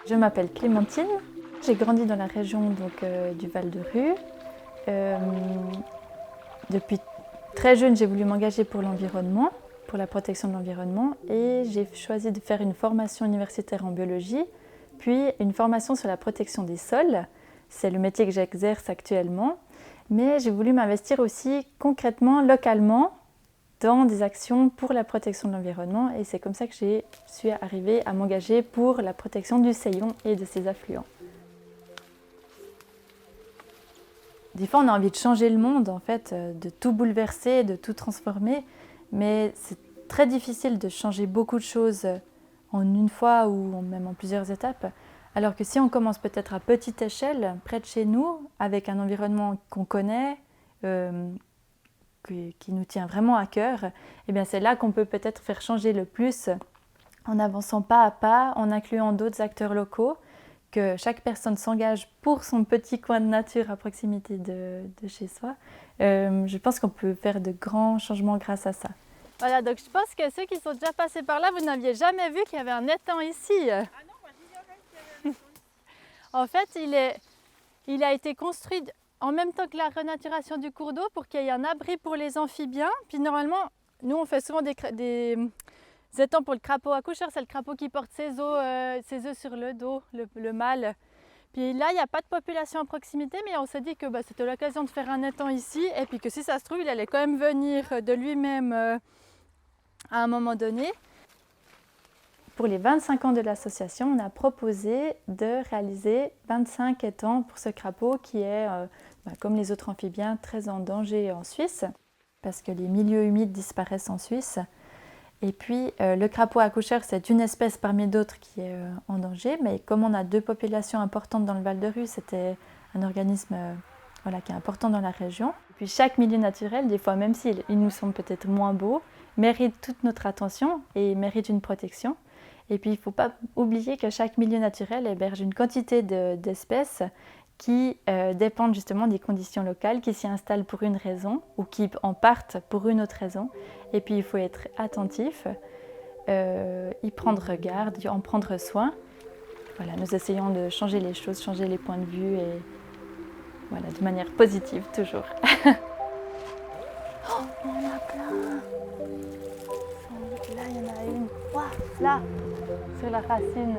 Je m'appelle Clémentine, j'ai grandi dans la région du Val-de-Ruz. Depuis très jeune, j'ai voulu m'engager pour l'environnement, pour la protection de l'environnement, et j'ai choisi de faire une formation universitaire en biologie, puis une formation sur la protection des sols. C'est le métier que j'exerce actuellement, mais j'ai voulu m'investir aussi concrètement, localement, dans des actions pour la protection de l'environnement, et c'est comme ça que je suis arrivée à m'engager pour la protection du Seillon et de ses affluents. Des fois, on a envie de changer le monde, en fait, de tout bouleverser, de tout transformer, mais c'est très difficile de changer beaucoup de choses en une fois ou même en plusieurs étapes. Alors que si on commence peut-être à petite échelle, près de chez nous, avec un environnement qu'on connaît, qui nous tient vraiment à cœur, eh bien c'est là qu'on peut peut-être faire changer le plus en avançant pas à pas, en incluant d'autres acteurs locaux, que chaque personne s'engage pour son petit coin de nature à proximité de chez soi. Je pense qu'on peut faire de grands changements grâce à ça. Voilà, donc je pense que ceux qui sont déjà passés par là, vous n'aviez jamais vu qu'il y avait un étang ici. Ah non, moi j'ignorais qu'il y avait un étang. En fait, il a été construit en même temps que la renaturation du cours d'eau pour qu'il y ait un abri pour les amphibiens. Puis normalement, nous on fait souvent des étangs pour le crapaud accoucheur, c'est le crapaud qui porte ses œufs sur le dos, le mâle. Puis là, il n'y a pas de population à proximité, mais on s'est dit que c'était l'occasion de faire un étang ici, et puis que si ça se trouve, il allait quand même venir de lui-même à un moment donné. Pour les 25 ans de l'association, on a proposé de réaliser 25 étangs pour ce crapaud qui est, comme les autres amphibiens, très en danger en Suisse, parce que les milieux humides disparaissent en Suisse. Et puis le crapaud accoucheur, c'est une espèce parmi d'autres qui est en danger, mais comme on a deux populations importantes dans le Val-de-Ruz, c'était un organisme qui est important dans la région. Et puis chaque milieu naturel, des fois même s'il nous semble peut-être moins beau, mérite toute notre attention et mérite une protection. Et puis il ne faut pas oublier que chaque milieu naturel héberge une quantité d'espèces qui dépendent justement des conditions locales, qui s'y installent pour une raison ou qui en partent pour une autre raison. Et puis il faut être attentif, y prendre garde, en prendre soin. Voilà, nous essayons de changer les choses, changer les points de vue et voilà, de manière positive toujours. Oh, il y en a plein. Là, il y en a une. Wow, là, sur la racine.